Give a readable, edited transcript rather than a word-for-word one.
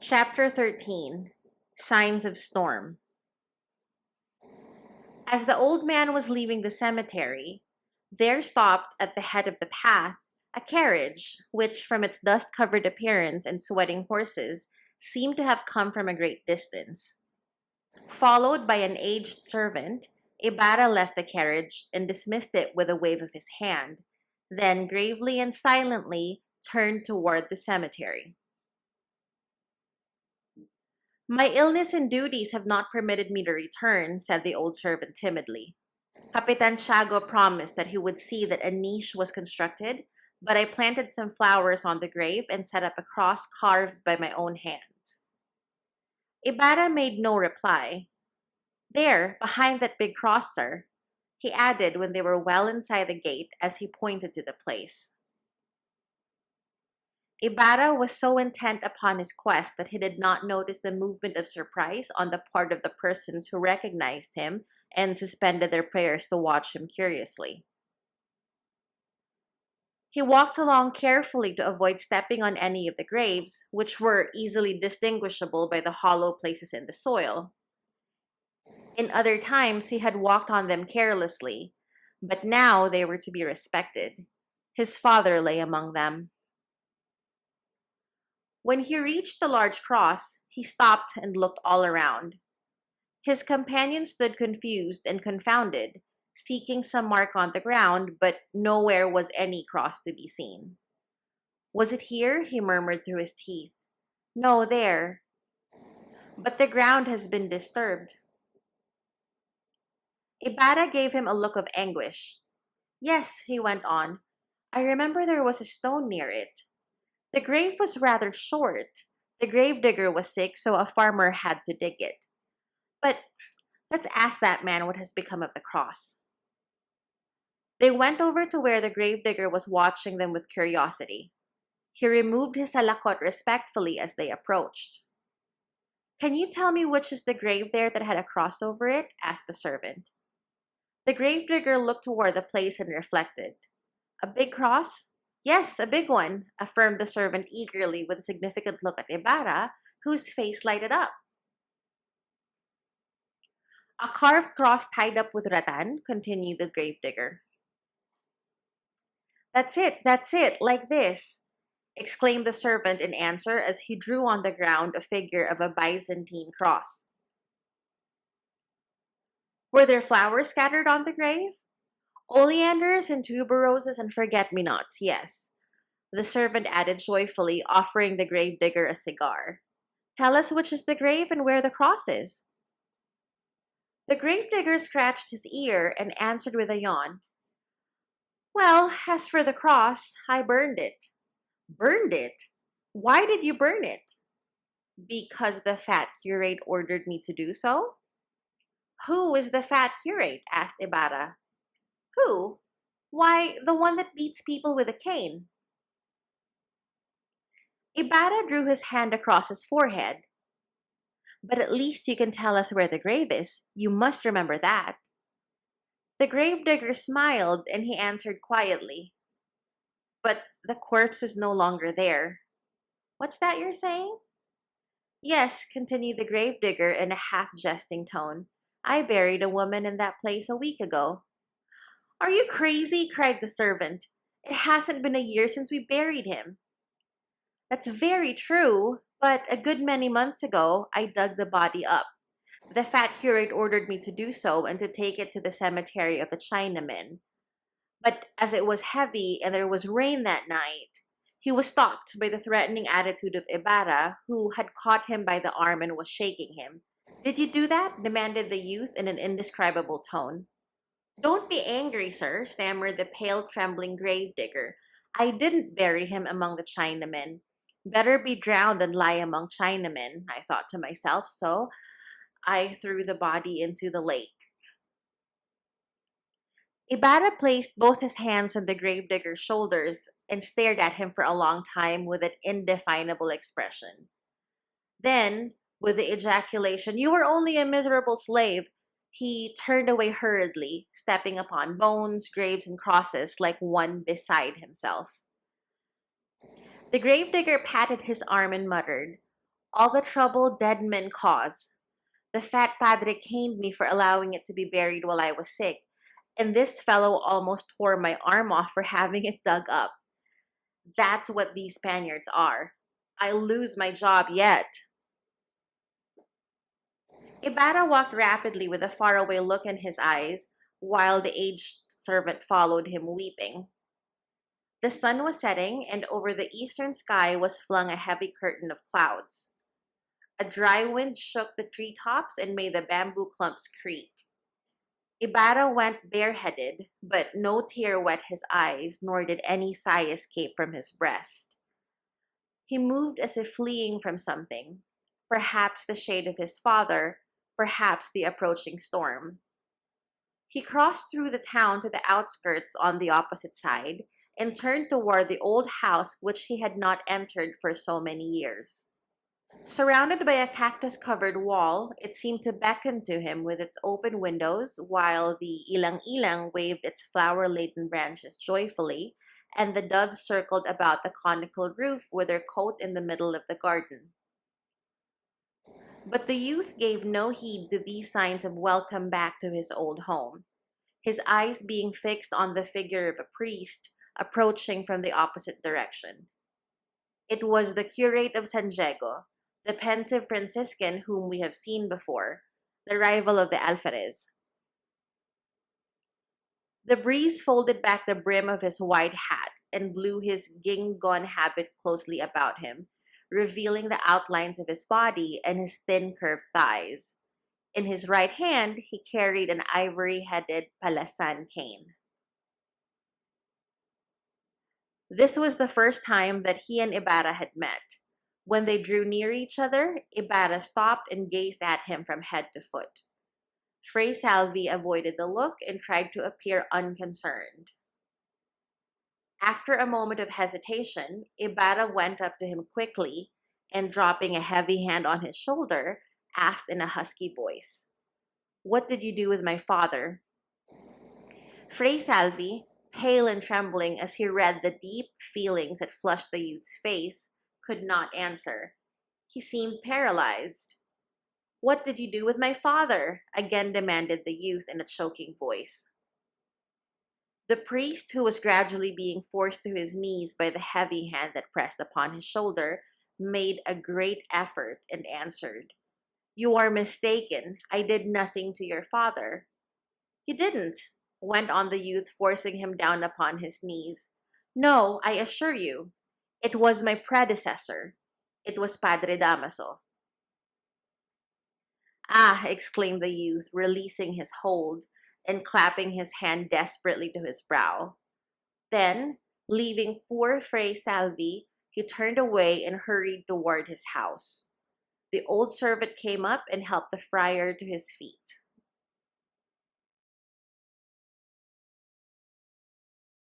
Chapter 13 Signs of Storm. As the old man was leaving the cemetery, there stopped at the head of the path a carriage, which, from its dust covered appearance and sweating horses, seemed to have come from a great distance. Followed by an aged servant, Ibarra left the carriage and dismissed it with a wave of his hand, then gravely and silently turned toward the cemetery. My illness and duties have not permitted me to return, said the old servant timidly. Capitan Tiago promised that he would see that a niche was constructed, but I planted some flowers on the grave and set up a cross carved by my own hands. Ibarra made no reply. There, behind that big cross, sir, he added when they were well inside the gate as he pointed to the place. Ibarra was so intent upon his quest that he did not notice the movement of surprise on the part of the persons who recognized him and suspended their prayers to watch him curiously. He walked along carefully to avoid stepping on any of the graves, which were easily distinguishable by the hollow places in the soil. In other times, he had walked on them carelessly, but now they were to be respected. His father lay among them. When he reached the large cross, he stopped and looked all around. His companion stood confused and confounded, seeking some mark on the ground, but nowhere was any cross to be seen. Was it here? He murmured through his teeth. No, there. But the ground has been disturbed. Ibarra gave him a look of anguish. Yes, he went on. I remember there was a stone near it. The grave was rather short. The gravedigger was sick, so a farmer had to dig it. But let's ask that man what has become of the cross. They went over to where the gravedigger was watching them with curiosity. He removed his salakot respectfully as they approached. Can you tell me which is the grave there that had a cross over it? Asked the servant. The gravedigger looked toward the place and reflected. A big cross? Yes, a big one, affirmed the servant eagerly with a significant look at Ibarra, whose face lighted up. A carved cross tied up with rattan, continued the gravedigger. That's it, like this, exclaimed the servant in answer as he drew on the ground a figure of a Byzantine cross. Were there flowers scattered on the grave? Oleanders and tuberoses and forget-me-nots, yes. The servant added joyfully, offering the gravedigger a cigar. Tell us which is the grave and where the cross is. The gravedigger scratched his ear and answered with a yawn. Well, as for the cross, I burned it. Burned it? Why did you burn it? Because the fat curate ordered me to do so. Who is the fat curate? Asked Ibarra. Who? Why, the one that beats people with a cane. Ibarra drew his hand across his forehead. But at least you can tell us where the grave is. You must remember that. The gravedigger smiled and he answered quietly. But the corpse is no longer there. What's that you're saying? Yes, continued the gravedigger in a half-jesting tone. I buried a woman in that place a week ago. Are you crazy? Cried the servant. It hasn't been a year since we buried him. That's very true, but a good many months ago, I dug the body up. The fat curate ordered me to do so and to take it to the cemetery of the Chinamen. But as it was heavy and there was rain that night, he was stopped by the threatening attitude of Ibarra, who had caught him by the arm and was shaking him. Did you do that? Demanded the youth in an indescribable tone. Don't be angry, sir, stammered the pale, trembling gravedigger. I didn't bury him among the Chinamen. Better be drowned than lie among Chinamen, I thought to myself, so I threw the body into the lake. Ibarra placed both his hands on the gravedigger's shoulders and stared at him for a long time with an indefinable expression. Then, with the ejaculation, You were only a miserable slave, he turned away hurriedly, stepping upon bones, graves, and crosses like one beside himself. The gravedigger patted his arm and muttered, All the trouble dead men cause. The fat padre caned me for allowing it to be buried while I was sick, and this fellow almost tore my arm off for having it dug up. That's what these Spaniards are. I'll lose my job yet. Ibarra walked rapidly with a faraway look in his eyes, while the aged servant followed him weeping. The sun was setting, and over the eastern sky was flung a heavy curtain of clouds. A dry wind shook the treetops and made the bamboo clumps creak. Ibarra went bareheaded, but no tear wet his eyes, nor did any sigh escape from his breast. He moved as if fleeing from something, perhaps the shade of his father, perhaps the approaching storm. He crossed through the town to the outskirts on the opposite side and turned toward the old house which he had not entered for so many years. Surrounded by a cactus-covered wall, it seemed to beckon to him with its open windows, while the ilang-ilang waved its flower-laden branches joyfully, and the doves circled about the conical roof with their cote in the middle of the garden. But the youth gave no heed to these signs of welcome back to his old home, his eyes being fixed on the figure of a priest approaching from the opposite direction. It was the curate of San Diego, the pensive Franciscan whom we have seen before, the rival of the Alferez. The breeze folded back the brim of his wide hat and blew his ging-gone habit closely about him, revealing the outlines of his body and his thin curved thighs. In his right hand, he carried an ivory-headed palasan cane. This was the first time that he and Ibarra had met. When they drew near each other, Ibarra stopped and gazed at him from head to foot. Fray Salvi avoided the look and tried to appear unconcerned. After a moment of hesitation, Ibarra went up to him quickly and, dropping a heavy hand on his shoulder, asked in a husky voice, "What did you do with my father?" Fray Salvi, pale and trembling as he read the deep feelings that flushed the youth's face, could not answer. He seemed paralyzed. "What did you do with my father?" again demanded the youth in a choking voice. The priest, who was gradually being forced to his knees by the heavy hand that pressed upon his shoulder, made a great effort and answered, "You are mistaken. I did nothing to your father." "You didn't," went on the youth, forcing him down upon his knees. "No, I assure you. It was my predecessor. It was Padre Damaso." "Ah!" exclaimed the youth, releasing his hold and clapping his hand desperately to his brow. Then, leaving poor Fray Salvi, he turned away and hurried toward his house. The old servant came up and helped the friar to his feet.